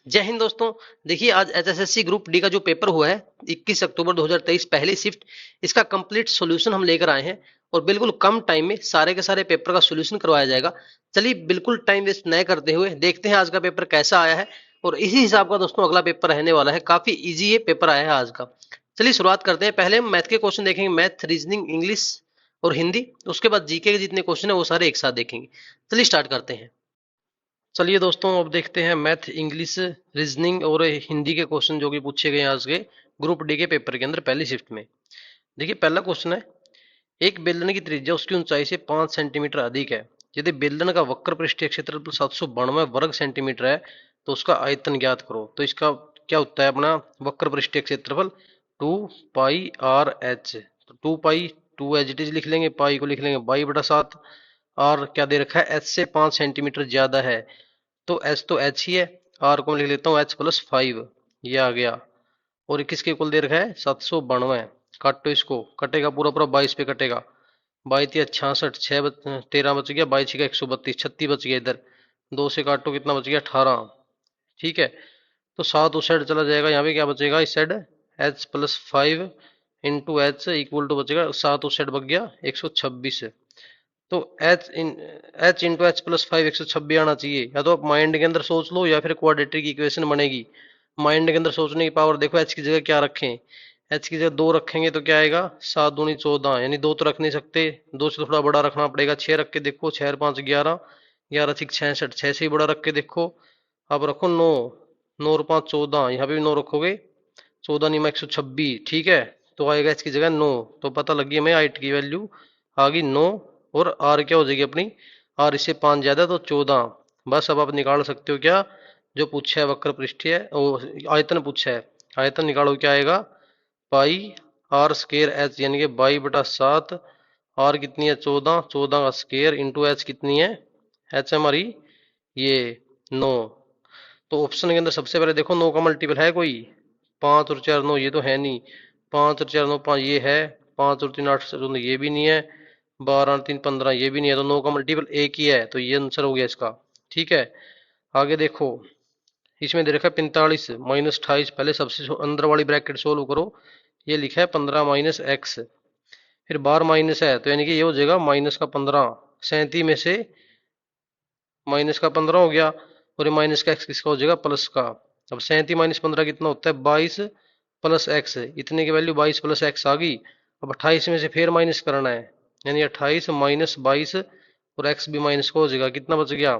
जय हिंद दोस्तों। देखिए आज एचएसएससी ग्रुप डी का जो पेपर हुआ है 21 अक्टूबर 2023 पहली शिफ्ट, इसका कंप्लीट सॉल्यूशन हम लेकर आए हैं और बिल्कुल कम टाइम में सारे के सारे पेपर का सॉल्यूशन करवाया जाएगा। चलिए बिल्कुल टाइम वेस्ट न करते हुए देखते हैं आज का पेपर कैसा आया है और इसी हिसाब का दोस्तों अगला पेपर रहने वाला है। काफी इजी ये पेपर आया है आज का। चलिए शुरुआत करते हैं। पहले हम मैथ के क्वेश्चन देखेंगे, मैथ, रीजनिंग, इंग्लिश और हिंदी। उसके बाद जीके के जितने क्वेश्चन है वो सारे एक साथ देखेंगे। चलिए स्टार्ट करते हैं। चलिए दोस्तों अब देखते हैं मैथ, इंग्लिश, रीजनिंग और हिंदी के क्वेश्चन जो कि पूछे गए हैं आज के ग्रुप डी के पेपर के अंदर पहली शिफ्ट में। देखिए पहला क्वेश्चन है, एक बेलन की त्रिज्या उसकी ऊंचाई से 5 सेंटीमीटर अधिक है। यदि बेलन का वक्र पृष्ठीय क्षेत्रफल 792 वर्ग सेंटीमीटर है तो उसका आयतन ज्ञात करो। तो इसका क्या होता है अपना वक्र पृष्ठीय क्षेत्रफल 2 पाई r h। तो 2 पाई 2 एज इट इज लिख लेंगे, पाई को लिख लेंगे बाई/7। और क्या दे रखा है, h से 5 सेंटीमीटर ज्यादा है तो h तो h ही है, r को मैं लिख लेता हूँ h+5, ये आ गया। और ये किसके इक्वल दे रखा है 792। काटो इसको, कटेगा पूरा पूरा 22 पे कटेगा। 22×66, 13 बच गया, 22×132, 36 बच गया। इधर 2 से काटो कितना बच गया 18। ठीक है, तो 7 उस साइड चला जाएगा, यहाँ पे क्या बचेगा इस side h+5 into h equal to बचेगा 7 उस साइड बच गया 126। तो h इंटू h+5 126 आना चाहिए। या तो आप माइंड के अंदर सोच लो या फिर क्वाड्रेटिक इक्वेशन बनेगी। माइंड के अंदर सोचने की पावर देखो, h की जगह क्या रखें। h की जगह 2 रखेंगे तो क्या आएगा 7 दूनी 14, यानी 2 तो रख नहीं सकते, 2 से थोड़ा बड़ा रखना पड़ेगा। 6 रख के देखो, 6 और 5 11, 11 6 66, 6 से ही बड़ा रख के देखो। अब रखो 9, 9 और 5 14, यहाँ पे भी 9 रखोगे, 14 9 126। ठीक है, तो आएगा इसकी जगह 9। तो पता लग गई हमें हाइट की वैल्यू आ गई 9। और आर क्या हो जाएगी अपनी, आर इससे 5 ज्यादा तो 14। बस अब आप निकाल सकते हो क्या, जो पूछा है वक्र पृष्ठीय आयतन पूछा है, आयतन निकालो क्या आएगा पाई r² h, यानी कि 22/7। आर कितनी है 14, 14 का स्क्वायर इंटू एच कितनी है, एच हमारी ये 9। तो ऑप्शन के अंदर सबसे पहले देखो 9 का मल्टीपल है कोई, 5 और 4 9, ये तो है नहीं। 5 और 4 9 5, ये है। 5 और 3 8 14, ये भी नहीं है। 12 और 3 15, ये भी नहीं है। तो 9 का मल्टीपल एक ही है, तो ये आंसर हो गया इसका। ठीक है, आगे देखो, इसमें दे रखा है 45 माइनस 28। पहले सबसे अंदर वाली ब्रैकेट सोल्व करो। ये लिखा है 15 माइनस एक्स, फिर बार माइनस है तो यानी कि ये हो जाएगा माइनस का 15। 37 में से माइनस का 15 हो गया, और ये माइनस का एक्स किसका हो जाएगा प्लस का। अब 37 माइनस 15 कितना होता है 22 प्लस एक्स, इतने की वैल्यू 22 प्लस एक्स आ गई। अब 28 में से फिर माइनस करना है, यानी 28 माइनस 22, और एक्स भी माइनस का हो जाएगा। कितना बच गया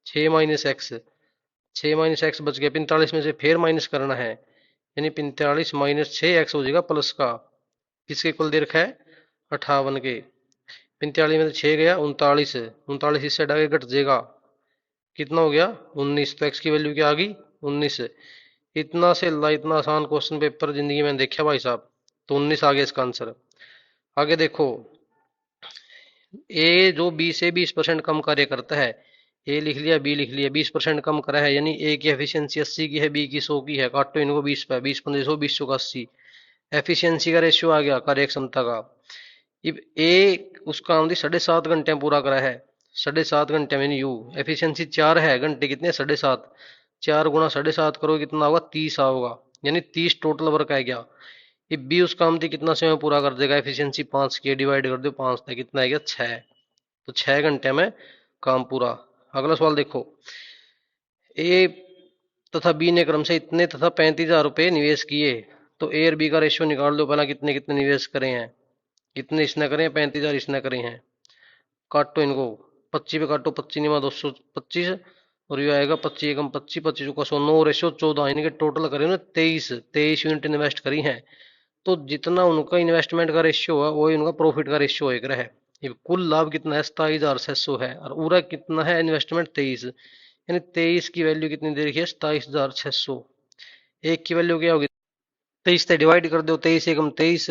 6 माइनस एक्स, 6 माइनस एक्स बच गया। 45 में से फिर माइनस करना है, यानी 45 माइनस 6 एक्स हो जाएगा प्लस का। किसके इक्वल दे रखा है 58 के। 45 में से 6 गया 39, 39 इस साइड आगे घट जाएगा, कितना हो गया 19। तो एक्स की वैल्यू क्या आ गई 19। इतना से अल्लाह, इतना आसान क्वेश्चन पेपर जिंदगी में देखा भाई साहब। तो 19 आ गया इसका आंसर। आगे देखो, ए जो बी से 20% कम कार्य करता है, ए लिख लिया बी लिख लिया, 20% कम करा है, यानी ए की एफिशिएंसी 80 की है, बी की 100 की है। काटो इनको 20 पे, 20 15 100, 20 का 80। एफिशिएंसी का रेशियो आ गया कार्य क्षमता का। अब ए उस काम की 7.5 घंटे में पूरा करा है, 7.5 घंटे में। यू एफिशिएंसी 4 है, घंटे कितने 7.5, 4 गुणा 7.5 करो कितना होगा 30 होगा, यानी 30 टोटल वर्क आ गया। ये बी उस काम थी कितना समय पूरा कर देगा, एफिशिएंसी 5 की, डिवाइड कर दो 5 था, कितना आ गया 6। तो 6 घंटे में काम पूरा। अगला सवाल देखो, ए तथा बी ने क्रम से इतने तथा 35,000 रुपये निवेश किए, तो ए और बी का रेशियो निकाल दो पहला, कितने कितने निवेश करे हैं। कितने इसने करे हैं 35,000 इसने करे हैं। काटो इनको, 25 पे काटो, 25 में 225, और ये आएगा 25 एकम 25, 25 का 100, 9 रेशियो 14, यानी कि टोटल करे ना 23 यूनिट इन्वेस्ट करी है। तो जितना उनका इन्वेस्टमेंट का रेशियो है वही उनका प्रॉफिट का रेशियो एक है। ये कुल लाभ कितना है 27,600 है, और पूरा कितना है इन्वेस्टमेंट 23, यानी 23 की वैल्यू कितनी दे रखी है 27,600। एक की वैल्यू क्या होगी 23 से डिवाइड कर दो, 23 एकम 23,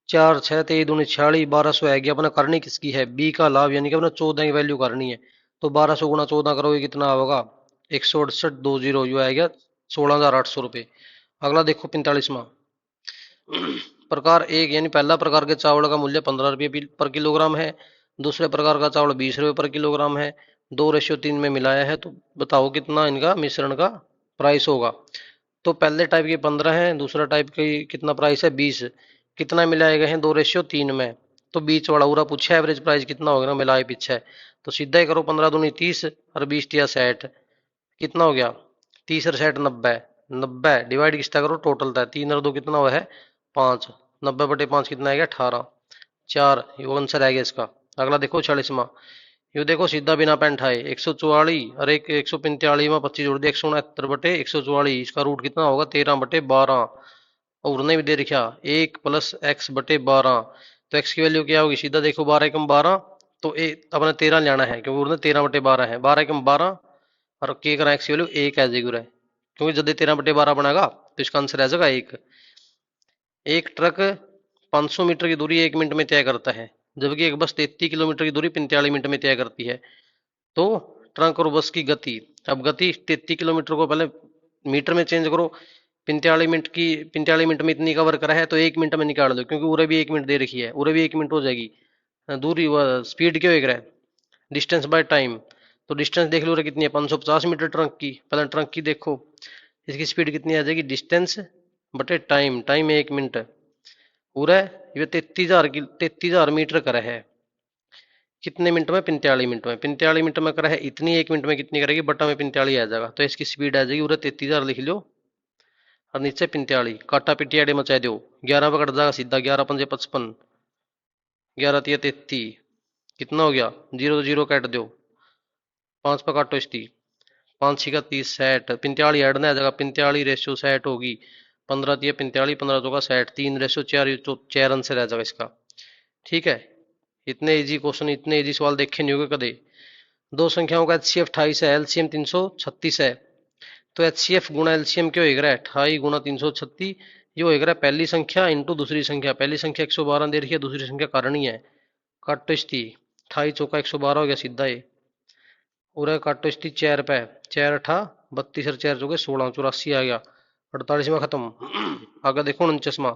4 6 23 दूनी 46, 1200 आएगी। अपना करनी किसकी है बी का लाभ, यानी कि अपना 14 की वैल्यू करनी है। तो 1200 गुणा 14 करोगे कितना होगा 168 यू आएगा 16,800 रुपये। अगला देखो 45वां प्रकार एक, यानी पहला प्रकार के चावल का मूल्य 15 रुपये पर किलोग्राम है, दूसरे प्रकार का चावल 20 रुपये पर किलोग्राम है। 2:3 में मिलाया है, तो बताओ कितना इनका मिश्रण का प्राइस होगा। तो पहले टाइप की 15 है, दूसरा टाइप की कितना प्राइस है 20। कितना मिलाए गए हैं 2:3 में। तो बीच वाला पूरा पूछा एवरेज प्राइस कितना होगा ना, मिलाए पीछे। तो सीधा ही करो, 15 दूनी 30 और 20 तिया 60। कितना हो गया 30 और 60 90। 90 डिवाइड किसका करो टोटल था, 3 और 2 कितना हुआ है 5। 90/5 कितना आएगा 18। 4 ये आंसर आएगा इसका। अगला देखो 40वां। ये देखो सीधा बिना पेन उठाए 144 और एक 145 में 25 जोड़ दिया 169/144। इसका रूट कितना होगा 13/12। और उन्हें भी दे रखा 1 + x/12। तो x की वैल्यू क्या होगी, सीधा देखो 12 एकम 12। तो अपने 13 लेना है क्योंकि उन्हें 13/12 है, 12 एकम 12 और के करा x की वैल्यू 1 है जगह है, क्योंकि जब 13/12 बनेगा तो इसका आंसर आ जाएगा 1। एक ट्रक 500 मीटर की दूरी 1 मिनट में तय करता है, जबकि एक बस 33 किलोमीटर की दूरी 45 मिनट में तय करती है। तो ट्रक और बस की गति, अब गति 33 किलोमीटर को पहले मीटर में चेंज करो। 45 मिनट में इतनी कवर करा है तो 1 मिनट में निकाल दो, क्योंकि उरे भी 1 मिनट दे रखी है, उरे भी 1 मिनट हो जाएगी। दूरी स्पीड क्यों एक रहा है, डिस्टेंस बाय टाइम। तो डिस्टेंस देख लो कितनी है 550 मीटर ट्रक की, पहले ट्रक की देखो इसकी स्पीड कितनी आ जाएगी, डिस्टेंस बटे टाइम, टाइम 1 मिनट पूरा है। ये 33,000 मीटर करा है कितने मिनट में 45 मिनट में, 45 मिनट में करा है इतनी, 1 मिनट में कितनी करेगी बटा में 45 आ जाएगा। तो इसकी स्पीड आ जाएगी पूरा 33,000 लिख लो और नीचे 45 काटा पिटियाडे मचा दो। 11 पर कट जाएगा सीधा, 11×5 = 55, 11×3 = 33। कितना हो गया 0 0 काट दो, 5 पर काटो इसकी, 5×6 = 30 60। 45 ऐड ना आ जाएगा, 45:60 होगी। 15×3 = 45, 15×2 = 60, 3:4, 4 आंसर आ जाएगा इसका। ठीक है, इतने इजी क्वेश्चन, इतने इजी सवाल देखे नहीं होगे कदे। दो संख्याओं का HCF 28 है, LCM 336 है। तो HCF गुणा LCM क्यों होगा 28 गुणा 336, ये होगा पहली संख्या इंटू दूसरी संख्या। पहली संख्या 112 दे रही है, दूसरी संख्या करनी है। काटो इसकी, 28 चौका 112 हो गया सीधा ही। और काटो इसकी 4 पे, 4 8 32 और 4 चौके 16, 84 आ गया। 48वां खत्म। आगे देखो 49वां।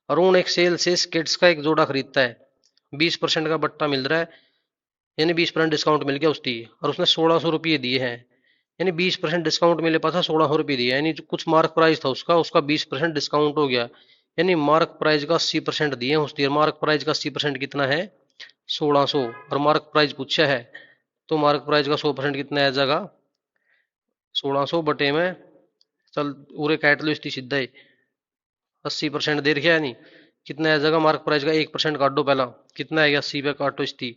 अरुण एक सेल से स्केट्स का एक जोड़ा खरीदता है, 20% का बट्टा मिल रहा है, यानी 20% डिस्काउंट मिल गया उसकी, और उसने 1600 रुपये दिए हैं। यानी 20% डिस्काउंट मिले पास 1600 रुपये दिए, यानी जो कुछ मार्क प्राइस था उसका, उसका 20% डिस्काउंट हो गया। यानी मार्क प्राइस का 80% दिए हैं उसकी, मार्क प्राइस का 80% कितना है 1600। और मार्क प्राइस पूछा है तो मार्क प्राइस का 100% कितना आ जाएगा 1600 बटे में, चल पूरे काट लो इसकी सीधा ही, 80% दे रखा है नहीं, कितना आ जाएगा मार्क प्राइस का 1% काट दो पहला, कितना आएगा 80 पे काटो इसकी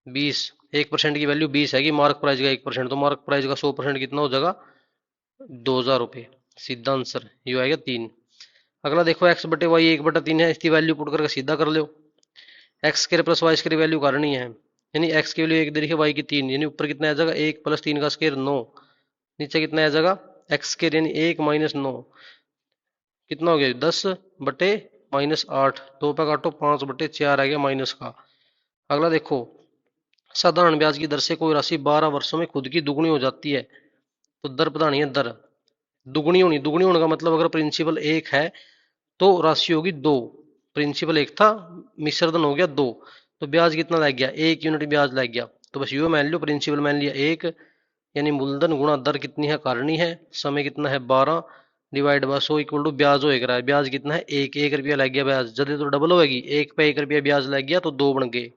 20। 1% की वैल्यू 20 है कि मार्क प्राइस का 1%, तो मार्क प्राइस का 100% कितना हो जाएगा 2000 रुपये। सीधा आंसर ये आएगा 3। अगला देखो x/y 1/3 है, इसकी वैल्यू पुट करके सीधा कर लो। x² + y² वैल्यू करनी है, यानी x की वैल्यू 1 दे रही है, y की 3, यानी ऊपर कितना आ जाएगा 1 + 3 का स्क्वायर 9। नीचे कितना आ जाएगा x² यानी 1 - 9, कितना हो गया 10/-8। 2 पे काटो 5/4 आ गया माइनस का। अगला देखो साधारण ब्याज की दर से कोई राशि 12 वर्षों में खुद की दुगनी हो जाती है, तो दर बतानी है। दर दुगनी होनी, दुगनी होने का मतलब अगर प्रिंसिपल 1 है तो राशि होगी 2। प्रिंसिपल 1 था, मिश्रधन हो गया 2, तो ब्याज कितना लग गया 1 यूनिट ब्याज लग गया। तो बस यू मान लो प्रिंसिपल मान लिया 1, यानी मूलधन गुणा दर कितनी है कारणी है, समय कितना है 12 डिवाइड बाय 100 = ब्याज होएगा। ब्याज कितना है 1 रुपया लग गया ब्याज, जब तो डबल होगी 1 पे 1 रुपया ब्याज लग गया तो 2 बन गए,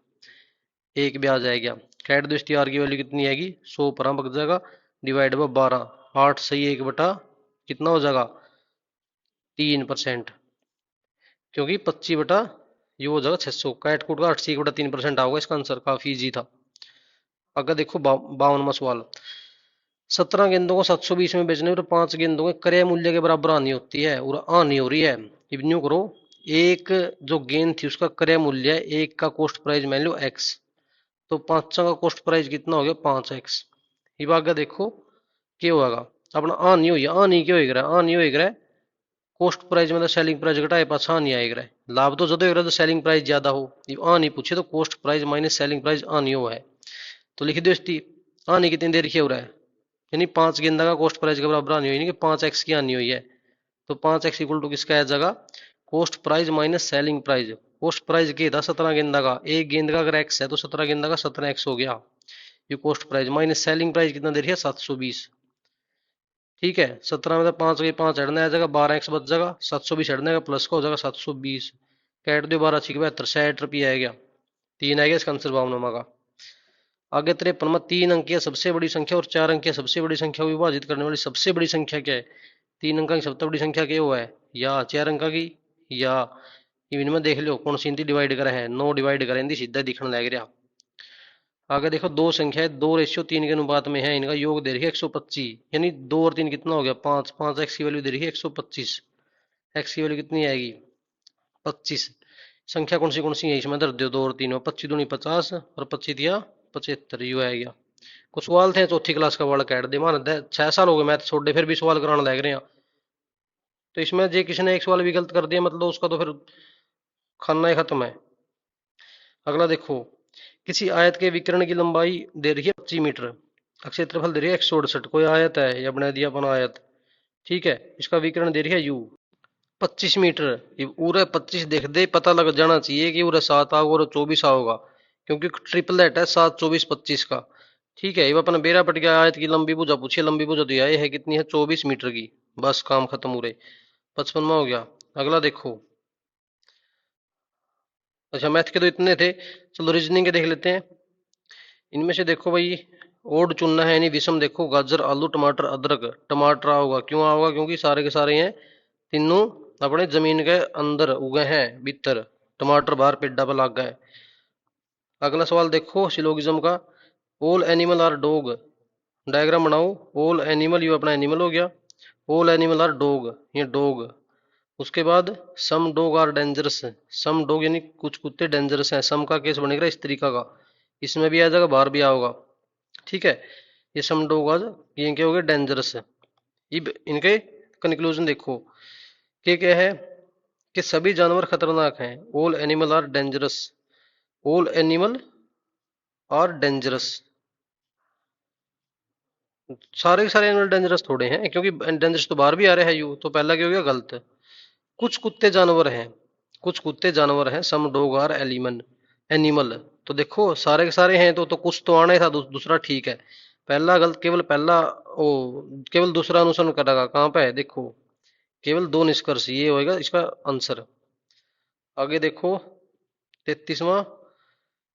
1 ब्याज आ गया। कैट दो इसकी, आर की वैल्यू कितनी आएगी 100 पर बच जाएगा डिवाइड बाय 12, 8 सही 1 बटा कितना हो जाएगा 3%, क्योंकि 25 बटा ये हो जाएगा 600। कैट कूट का 8 से 1/3% आओगे इसका आंसर, काफी इजी था। अगर देखो 52वां सवाल। 17 गेंदों को 720 में बेचने पर 5 गेंदों के क्रय मूल्य के बराबर हानि होती है, और हानि हो रही है। इवन्यू करो, एक जो गेंद थी उसका क्रय मूल्य एक का कॉस्ट प्राइस मान लो x, तो 5 का कॉस्ट प्राइस कितना हो गया 5x। ये आगे देखो क्या होगा अपना हानि हुई, हानि क्यों होगा, हानि होगा कॉस्ट प्राइस मतलब सेलिंग प्राइस घटाए पास हानि आएगा। लाभ तो ज्यादा होगा तो सेलिंग प्राइस ज्यादा हो, हानि पूछे तो cost price minus selling price हानि हो है। तो लिख दो इसकी हानि कितनी देर की हो रहा है, यानी 5 गेंदा का कॉस्ट प्राइस के बराबर हानि हुई, यानी कि 5x की हानि हुई है। तो 5x = किसका आ जाएगा cost price minus selling price. Cost price क्या था 17 गेंदा का, एक गेंद का अगर x है तो 17 गेंदा का 17x हो गया, ये cost price minus selling price कितना दे रही है 720। ठीक है, 17 में तो 5 गई, 5 हटने आ जाएगा, 12x बच जाएगा, 720 हटने का प्लस का हो जाएगा 720, कैट दो 12×6 = 72, 60 रुपये आ गया। 3 आ गया इसका आंसर भावनामा का। आगे 53 में 3 अंकीय सबसे बड़ी संख्या और 4 अंकीय सबसे बड़ी संख्या को विभाजित करने वाली सबसे बड़ी संख्या क्या है? 3 अंक की सबसे बड़ी संख्या क्या हुआ है, या 4 अंक की, या इनमें देख लो कौन सी इनती डिवाइड करा है, 9 डिवाइड करें इनकी सीधा दिखने लग रहा। आगे देखो दो संख्या है, 2:3 के अनुपात में है, इनका योग दे रही है 125, यानी 2 और 3 कितना हो गया 5, 5 एक्स की वैल्यू दे रही है 125, एक्स की वैल्यू कितनी आएगी 25। संख्या कौन सी है इसमें धर दो, 2 और 3 में, 25 दूनी 50 और 25 दिया 75, यू आ गया। कुछ सवाल थे चौथी क्लास का वर्ड कैट दे मान 6 साल हो गए मैथ छोड़े, फिर भी सवाल कराने लग रहे हैं। तो इसमें जे किसी ने एक सवाल भी गलत कर दिया मतलब उसका तो फिर खाना ही खत्म है। अगला देखो, किसी आयत के विकर्ण की लंबाई दे रही है 25 मीटर, क्षेत्रफल दे रही है 168, कोई आयत है या बना दिया अपन आयत, ठीक है, इसका विकर्ण दे रही है यू 25 मीटर, ये पूरा 25 देख दे पता लग जाना चाहिए कि पूरा 7 आओगा और 24 आओगा, क्योंकि ट्रिपलेट है 7, 24, 25 का। ठीक है, ये अपन बेरा पट गया, आयत की लंबी भुजा पूछिए, लंबी भुजा तो यह है कितनी है 24 मीटर की, बस काम खत्म हो रहे। 55 में हो गया। अगला देखो, अच्छा मैथ के तो इतने थे, चलो रीजनिंग के देख लेते हैं। इनमें से देखो भाई, ओड चुनना है यानी विषम, देखो गाजर आलू टमाटर अदरक, टमाटर आओगा, क्यों आओगा क्योंकि सारे के सारे हैं तीनों अपने जमीन के अंदर उगे हैं भीतर, टमाटर बाहर पेड़ा पर लग गए। अगला सवाल देखो सिलोगिज्म का, all animal are dog, diagram बनाओ, ऑल एनिमल यू अपना एनिमल हो गया, ऑल एनिमल आर डॉग, ये डॉग, उसके बाद some dog are dangerous, some dog यानी कुछ कुत्ते डेंजरस हैं, सम का केस बनेगा इस तरीका का, इसमें भी आ जाएगा बाहर भी आओगा, ठीक है, ये सम डॉग आज ये क्या हो गया डेंजरस है। अब इनके कंक्लूजन देखो, क्या है कि सभी जानवर खतरनाक हैं, all animal are dangerous, all animal are dangerous, सारे के सारे एनिमल डेंजरस थोड़े हैं, क्योंकि डेंजरस तो बाहर भी आ रहे हैं यू, तो पहला क्या हो गया गलत। कुछ कुत्ते जानवर हैं, कुछ कुत्ते जानवर हैं, सम डॉग आर एलिमन एनिमल, तो देखो सारे के सारे हैं तो कुछ तो आना ही था, दूसरा ठीक है, पहला गलत, केवल पहला ओ केवल दूसरा अनुसरण करेगा, कहाँ पे है देखो, केवल दो निष्कर्ष, ये होएगा इसका आंसर। आगे देखो 33वां,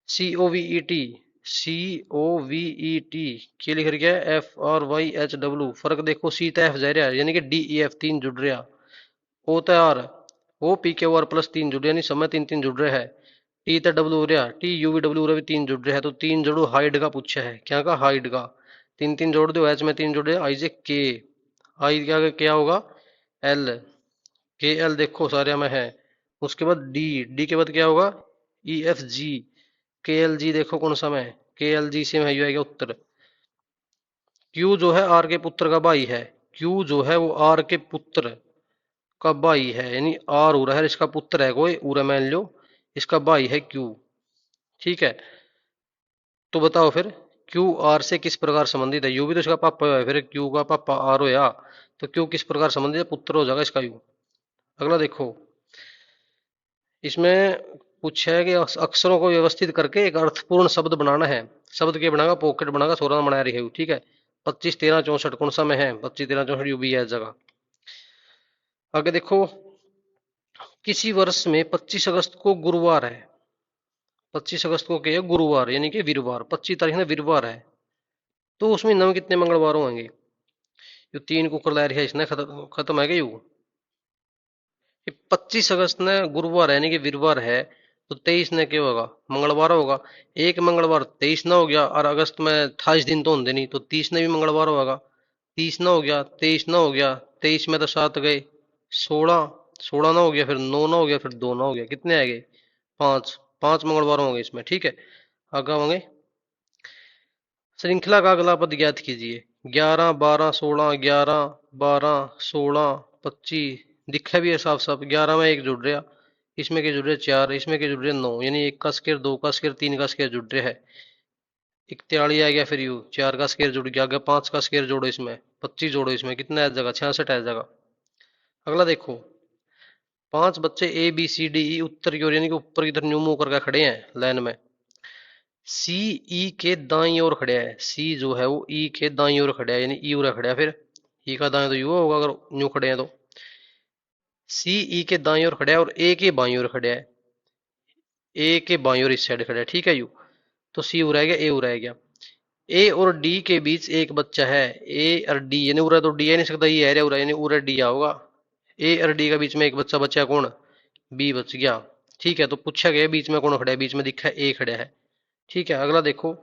COVET, COVET क्या लिख रहा है, FRYHW, फर्क देखो, सी तो एफ जा रहा है यानी कि DEF 3 जुड़ रहा, ओ तो आर, ओ PQR प्लस 3 जुड़ रहा यानी समय 3 3 जुड़ रहा है, टी तो डब्ल्यू हो रहा, TUVW हो रहा भी 3 जुड़ रहा है, तो 3 जोड़ो हाइड का पूछा है, क्या का हाइड का, 3 3 जोड़ दो, एच में 3 जोड़ रहे, आई जे के, आई क्या क्या होगा एल, KL देखो सारे में है, उसके बाद डी, डी के बाद क्या होगा EFG, KLG देखो कौन सा में, KLG से में आएगा उत्तर। क्यू जो है आर के पुत्र का भाई है, क्यू जो है वो आर के पुत्र का भाई है, यानी आर उरा है इसका पुत्र है कोई उरा मान लो, इसका भाई है क्यू, ठीक है। तो बताओ फिर क्यू आर से किस प्रकार संबंधित है, यू भी तो इसका पापा है, फिर क्यू का पापा आर होया, तो क्यू किस प्रकार संबंधित है, पुत्र हो जाएगा इसका यू। अगला देखो, इसमें पूछा है कि अक्षरों को व्यवस्थित करके एक अर्थपूर्ण शब्द बनाना है, शब्द के बनाएगा पॉकेट बनाएगा 16 बना रही है, ठीक है, 25 13 64 कौन सा में है, 25 13 64 यू भी है जगह। आगे देखो, किसी वर्ष में 25 अगस्त को गुरुवार है, 25 अगस्त को क्या है गुरुवार यानी कि वीरवार, 25 तारीख में वीरवार है, तो उसमें नव कितने मंगलवार होंगे, जो 3 को कर ला रही है इसने खत्म खत्म है क्या यू, 25 अगस्त ने गुरुवार है यानी कि वीरवार है, तो 23 ने क्या होगा मंगलवार होगा, एक मंगलवार 23 ना हो गया, और अगस्त में 28 दिन तो होंगे नहीं, तो 30 ने भी मंगलवार होगा, 30 ना हो गया 23 ना हो गया, 23 में तो 7 गए, 16, 16 ना हो गया, फिर 9 ना हो गया, फिर 2 ना हो गया, कितने आ गए 5, 5 मंगलवार होंगे इसमें, ठीक है। आगे होंगे, श्रृंखला का अगला पद ज्ञात कीजिए, 11 12 16, 11 12 16 25, दिखा भी है साफ साफ, 11 में एक जुड़ रहा, इसमें क्या जुड़ रहा है 4, इसमें क्या जुड़ रहा है 9, यानी 1 का स्केयर 2 का स्केयर 3 का स्केयर जुड़ रहा है, 41 आ गया, फिर यू 4 का स्केयर जुड़ गया, आगे 5 का स्केयर जोड़ो इसमें, 25 जोड़ो इसमें, कितना आ जाएगा 66 आ जाएगा। अगला देखो, 5 बच्चे ABCDE उत्तर की ओर यानी कि ऊपर की तरफ न्यू मूव करके खड़े हैं लाइन में, CE के दाई ओर खड़े है, सी जो है वो ई के दाई ओर खड़ा है यानी ई उरा खड़ा है, फिर ई का दाएं तो यू होगा अगर यूं खड़े हैं तो। सी ई के दाएं ओर खड़ा है और ए के बाईं ओर खड़ा है। ए के बाईं ओर इस साइड खड़ा है, ठीक है यू। तो सी उड़ गया, ए उड़ गया। ए और डी के बीच एक बच्चा है। ए और डी यानी उड़ा तो डी आ नहीं सकता, ये एरिया उड़ा यानी उड़ा डी होगा। ए और डी का बीच में एक बच्चा बचा, कौन? बी बच गया। ठीक है, तो पूछा गया बीच में कौन खड़ा है, बीच में दिखा है ए खड़ा है। ठीक है, अगला देखो।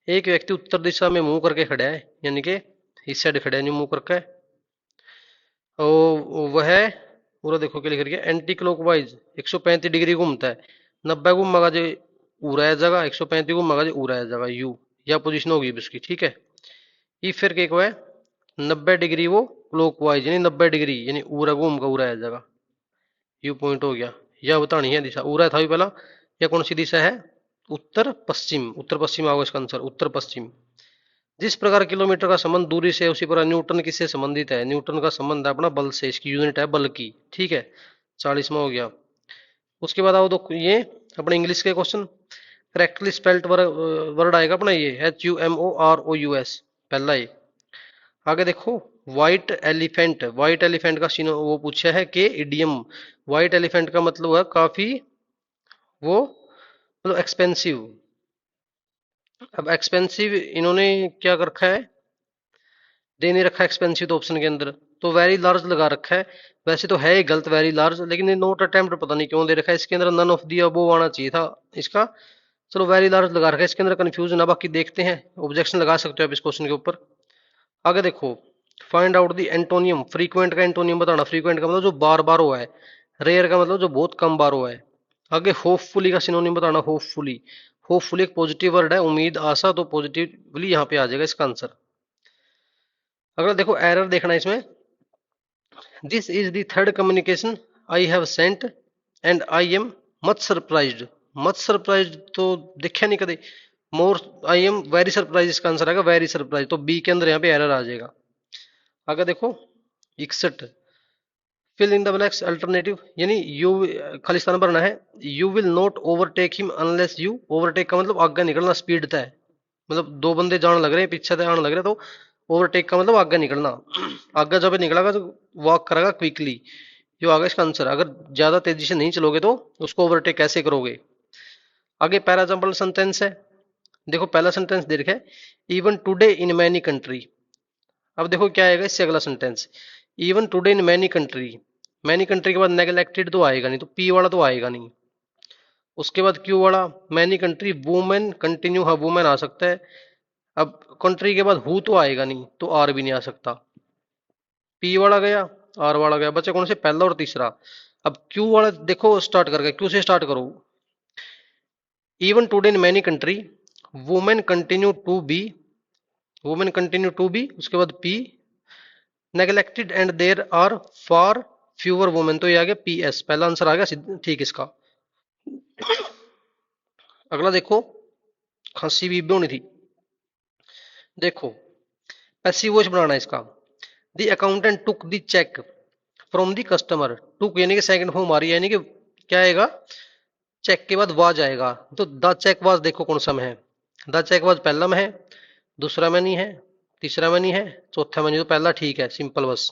एक व्यक्ति उत्तर दिशा में मुंह करके खड़ा है, यानी कि इस साइड खड़ा है नहीं मुंह करके। और वह पूरा देखो क्या लिख रही है, एंटी क्लॉकवाइज 135 डिग्री घूमता है। 90 घूमेगा जो उड़ाया जाएगा, 135 घूमेगा जो उड़ाया जाएगा, यू या पोजीशन होगी इसकी। ठीक है, ये फिर क्या है, 90 डिग्री वो क्लॉकवाइज यानी 90 डिग्री यानी उड़ा घूम का उड़ाया जाएगा, यू पॉइंट हो गया। यह बतानी है दिशा, उड़ा था भी पहला। यह कौन सी दिशा है? उत्तर पश्चिम, उत्तर पश्चिम आओगे इसका आंसर, उत्तर पश्चिम। जिस प्रकार किलोमीटर का संबंध दूरी से, उसी प्रकार न्यूटन किससे संबंधित है? न्यूटन का संबंध है अपना बल से, इसकी यूनिट है बल की। ठीक है, 40वां हो गया। उसके बाद आओ तो ये अपने इंग्लिश के क्वेश्चन। करेक्टली स्पेल्ड वर्ड आएगा अपना ये HUMOROUS, पहला ये। आगे देखो, व्हाइट एलिफेंट, व्हाइट एलिफेंट का सीनो वो पूछा है कि इडियम। व्हाइट एलिफेंट का मतलब है काफी वो मतलब एक्सपेंसिव। अब एक्सपेंसिव इन्होंने क्या कर रखा है, दे नहीं रखा एक्सपेंसिव तो ऑप्शन के अंदर, तो वेरी लार्ज लगा रखा है। वैसे तो है ही गलत वेरी लार्ज, लेकिन ये नोट अटेम्प्ट पता नहीं क्यों दे रखा है इसके अंदर, नन ऑफ दी अबोव आना चाहिए था इसका। चलो वेरी लार्ज लगा रखा है इसके अंदर, कंफ्यूजन है बाकी देखते हैं, ऑब्जेक्शन लगा सकते हो आप इस क्वेश्चन के ऊपर। आगे देखो, find out the antonym, frequent का एंटोनियम बताना। फ्रीक्वेंट का मतलब जो बार बार हुआ है, रेयर का मतलब जो बहुत कम बार हुआ है। आगे होपफुली का सिनोनिम बताना, होपफुली। होपफुली एक पॉजिटिव वर्ड है, उम्मीद आशा, तो पॉजिटिवली यहाँ पे आ जाएगा इसका आंसर। अगला देखो, एरर देखना इसमें। This is the third communication I have sent and I am much surprised. Much surprised तो देखा नहीं कभी। मोर आई एम वेरी सरप्राइज इसका आंसर आएगा, वेरी सरप्राइज, तो बी के अंदर यहाँ पे एरर आ जाएगा। आगे देखो, 61, fill in the blanks alternative, यानी यू खाली स्थान भरना है। You will not overtake him unless you, overtake का मतलब आगे निकलना, स्पीड तय, मतलब दो बंदे जाने लग रहे हैं, पीछे से आने लग रहे हैं, तो ओवरटेक का मतलब आगे निकलना। आगे जब निकलेगा तो वॉक करेगा क्विकली, जो आगे इसका आंसर। अगर ज्यादा तेजी से नहीं चलोगे तो उसको ओवरटेक कैसे करोगे? आगे पैराजम्पल सेंटेंस है। देखो पहला सेंटेंस दे रखा है, even today in many country. अब देखो क्या आएगा इससे अगला sentence, even today in many country. Many country के बाद नेगलेक्टेड तो आएगा नहीं, तो पी वाला तो आएगा नहीं। उसके बाद क्यू वाला, मैनी कंट्री, वुमेन कंटिन्यू, हाँ वुमेन आ सकता है। अब कंट्री के बाद हु तो आएगा नहीं, तो आर भी नहीं आ सकता। पी वाला गया, आर वाला गया, बच्चे कौन से, पहला और तीसरा। अब क्यू वाला देखो स्टार्ट करके, क्यू से स्टार्ट करो। Even today in many country, women continue to be, women continue to be, उसके बाद P, neglected and there are for fewer women, तो ये आ गया पी एस, पहला आंसर आ गया ठीक इसका। अगला देखो, खांसी भी होनी थी। देखो पैसिव वॉइस बनाना है इसका। The accountant took the cheque from the customer. Took यानी कि सेकंड फॉर्म आ रही है, यानी कि क्या आएगा, चेक के बाद वाज आएगा, तो द चेक वाज देखो कौन सा में है। द चेक वाज पहला में है, दूसरा में नहीं है, तीसरा में नहीं है, चौथा में नहीं, तो पहला ठीक है, सिंपल बस।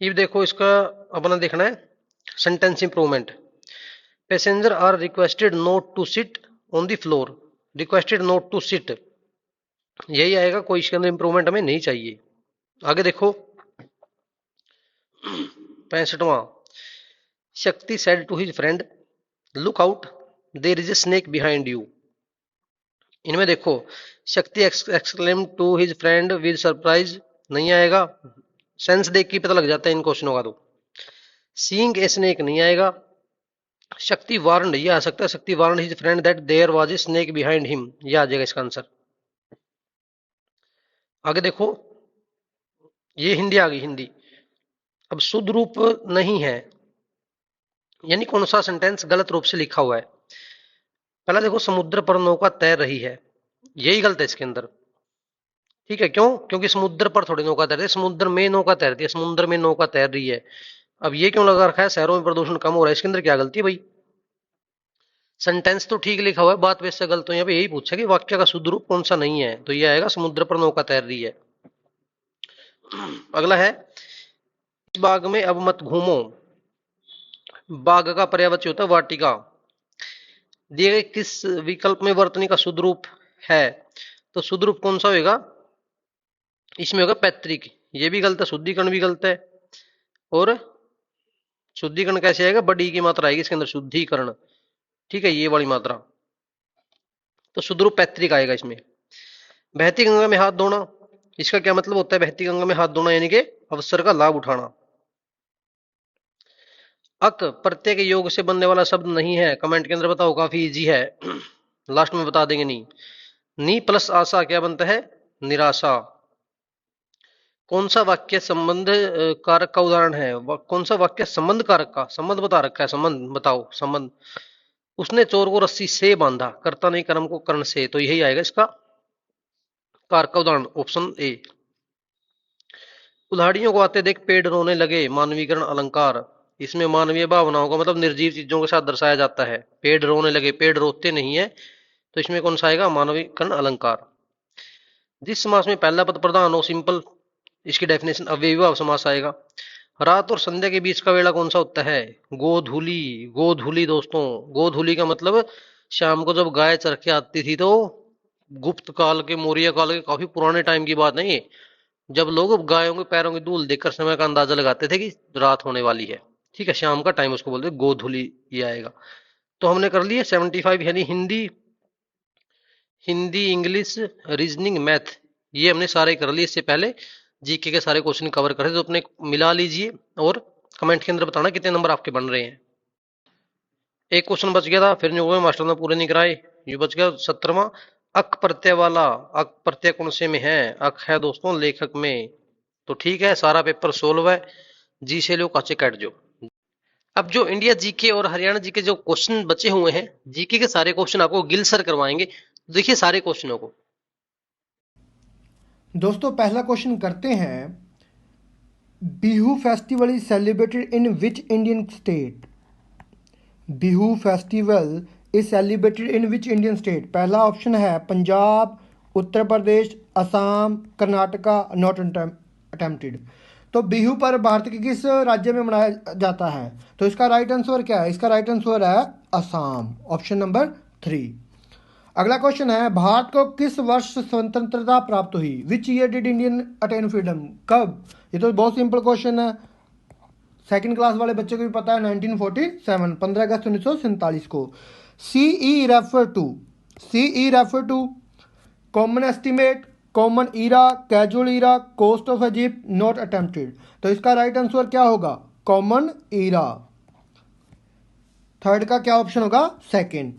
ये देखो इसका अपना देखना है sentence improvement. Passenger are requested not to sit on the floor, requested not to sit, यही आएगा, कोई इसके अंदर इंप्रूवमेंट हमें नहीं चाहिए। आगे देखो 65वां, Shakti said to his friend look out there is a snake behind you. इनमें देखो, Shakti exclaim to his friend with surprise नहीं आएगा, सेंस देख के पता लग जाता है इन क्वेश्चनों का। तो सीइंग ए स्नेक नहीं आएगा। शक्ति वार्न ये आ सकता है, Shakti warn his friend that there was a snake behind him, ये आ जाएगा इसका आंसर। आगे देखो, ये हिंदी आ गई, हिंदी। अब शुद्ध रूप नहीं है, यानी कौन सा सेंटेंस गलत रूप से लिखा हुआ है। पहला देखो, समुद्र पर नौका तैर रही है, यही गलत है इसके अंदर। ठीक है, क्यों? क्योंकि समुद्र पर थोड़ी नौका तैरती है, समुद्र में नौका तैरती है, समुद्र में नौका तैर रही है। अब ये क्यों लगा रखा है, शहरों में प्रदूषण कम हो रहा है, इसके अंदर क्या गलती है भाई? सेंटेंस तो ठीक लिखा हुआ है, बात वैसे गलत हो। यहाँ पे यही पूछा कि वाक्य का शुद्ध रूप कौन सा नहीं है, तो ये आएगा समुद्र पर नौका तैर रही है। अगला है, इस बाग में अब मत घूमो। बाग का पर्यायवाची होता है वाटिका। दिए गए किस विकल्प में वर्तनी का शुद्ध रूप है? तो शुद्ध रूप कौन सा होगा? इसमें होगा पैतृक। ये भी गलत है, शुद्धिकरण भी गलत है। और शुद्धिकरण कैसे आएगा? बड़ी की मात्रा आएगी इसके अंदर, शुद्धिकरण। ठीक है, ये वाली मात्रा। तो शुद्ध रूप पैतृक आएगा इसमें। बहती गंगा में हाथ धोना, इसका क्या मतलब होता है? बहती गंगा में हाथ धोना यानी कि अवसर का लाभ उठाना। अक प्रत्यय के योग से बनने वाला शब्द नहीं है, कमेंट के अंदर बताओ, काफी इजी है। लास्ट में बता देंगे। नी प्लस आशा क्या बनता है? निराशा। कौन सा वाक्य संबंध कारक का उदाहरण है? कौन सा वाक्य संबंध कारक का? संबंध बता रखा है, संबंध बताओ। संबंध, उसने चोर को रस्सी से बांधा, कर्ता नहीं कर्म को कर्ण से, तो यही आएगा इसका कारक का उदाहरण, ऑप्शन ए। कुल्हाड़ियों को आते देख पेड़ रोने लगे, मानवीकरण अलंकार। इसमें मानवीय भावनाओं का मतलब निर्जीव चीजों के साथ दर्शाया जाता है। पेड़ रोने लगे, पेड़ रोते नहीं है, तो इसमें कौन सा आएगा? मानवीकरण अलंकार। जिस समास में पहला पद प्रधान हो, सिंपल, इसकी डेफिनेशन अव्ययीभाव समास आएगा। रात और संध्या के बीच का वेला कौन सा होता है? गोधूली। गोधूली दोस्तों, गोधूली का मतलब शाम को जब गाय चर के आती थी, तो गुप्त काल के, मौर्य काल के, काफी पुराने टाइम की बात नहीं है, जब लोग गायों के पैरों की धूल देखकर समय का अंदाजा लगाते थे कि रात होने वाली है। ठीक है, शाम का टाइम उसको बोलते हैं गोधूली, ये आएगा। तो हमने कर लिया 75, यानी हिंदी, इंग्लिश, रीजनिंग, मैथ, ये हमने सारे कर लिए। इससे पहले जीके के सारे क्वेश्चन कवर करे, तो अपने मिला लीजिए और कमेंट के अंदर बताना कितने नंबर आपके बन रहे हैं। एक क्वेश्चन बच गया था, फिर जो मास्टर ने पूरे नहीं कराए, ये बच गया 17वां। अक प्रत्यय वाला, अक प्रत्यय कौन से में है? अक है दोस्तों लेखक में। तो ठीक है, सारा पेपर सोल्व है। जी से लो, काचे काट जो। अब जो इंडिया जीके और हरियाणा जीके जो क्वेश्चन बचे हुए हैं, जीके के सारे क्वेश्चन आपको गिल सर करवाएंगे। देखिए सारे क्वेश्चनों को। दोस्तों पहला क्वेश्चन करते हैं। Bihu festival is celebrated in which Indian state? Bihu festival is celebrated in which Indian state? पहला ऑप्शन है पंजाब, उत्तर प्रदेश, असम, कर्नाटका, नॉट अटेम्प्टेड। तो बिहू पर भारत के किस राज्य में मनाया जाता है? तो इसका राइट आंसर क्या है? इसका राइट आंसर है असम, ऑप्शन नंबर 3। अगला क्वेश्चन है, भारत को किस वर्ष स्वतंत्रता प्राप्त हुई? Which year did Indian attain freedom? कब? ये तो बहुत सिंपल क्वेश्चन है, सेकंड क्लास वाले बच्चे को भी पता है, 1947, 15 अगस्त 1947 को। CE refer to common estimate, common era, casual era, coast of Egypt, not attempted. तो इसका राइट आंसर क्या होगा? कॉमन ईरा। थर्ड का क्या ऑप्शन होगा? Second.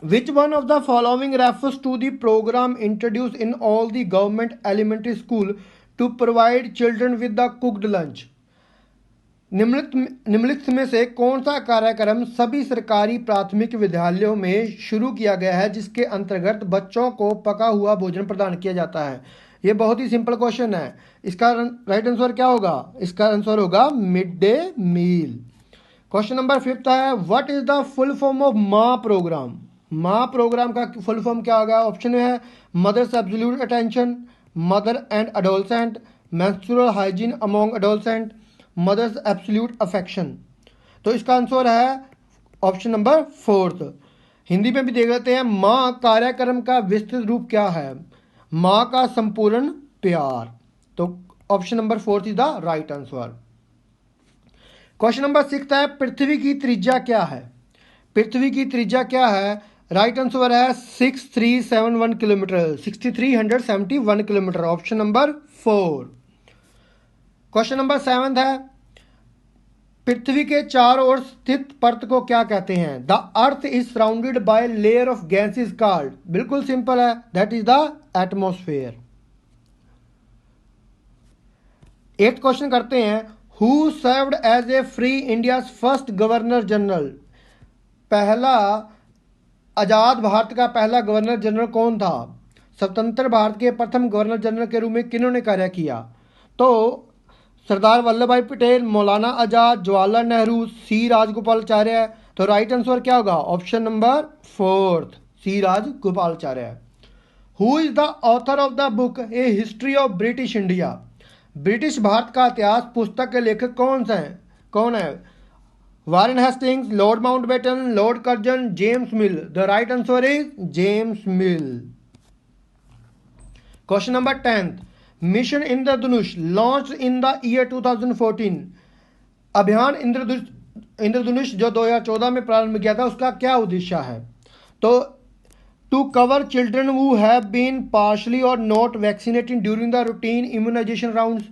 Which one of the following refers to the program introduced in all the government elementary school to provide children with the cooked lunch? निम्नलिखित में से कौन सा कार्यक्रम सभी सरकारी प्राथमिक विद्यालयों में शुरू किया गया है जिसके अंतर्गत बच्चों को पका हुआ भोजन प्रदान किया जाता है? ये बहुत ही सिंपल क्वेश्चन है। इसका राइट आंसर क्या होगा? इसका आंसर होगा mid day meal. Question number 5 है, what is the full form of MAA programme? MAA programme का फुल फॉर्म क्या होगा? ऑप्शन है mothers absolute attention, mother and adolescent, menstrual hygiene among adolescent, mothers absolute affection. तो इसका answer है option number 4। Hindi में भी देख लेते हैं, माँ कार्यक्रम का विस्तृत रूप क्या है? माँ का संपूर्ण प्यार। तो option number 4 is the right answer. Question number 6 है, पृथ्वी की त्रिज्या क्या है? पृथ्वी की त्रिज्या क्या है? राइट आंसर है 6371 kilometre, 6371 kilometre, option number 4। Question number 7 है, पृथ्वी के चारों ओर स्थित परत को क्या कहते हैं? The earth is surrounded by layer of gases called. बिल्कुल सिंपल है, that is the atmosphere. 8th question करते हैं, who served as a free India first governor general? पहला आजाद भारत का पहला गवर्नर जनरल कौन था? स्वतंत्र भारत के प्रथम गवर्नर जनरल के रूप में किन्होंने कार्य किया? तो सरदार वल्लभ भाई पटेल, मौलाना आजाद, जवाहरलाल नेहरू, सी राजगोपालाचार्य। तो राइट आंसर क्या होगा? Option number 4, C Rajagopalachari. Who is the author of the book a history of British India? British Bharat का इतिहास पुस्तक के लेखक कौन है? Warren Hastings, Lord Mountbatten, Lord Curzon, James Mill. The right answer is James Mill. Question number 10th, mission Indradhanush launch in the year 2014। अभियान इंद्रधनुष जो 2014 में प्रारंभ किया था, उसका क्या उद्देश्य है? तो to cover children who have been partially or not vaccinated during the routine immunisation rounds,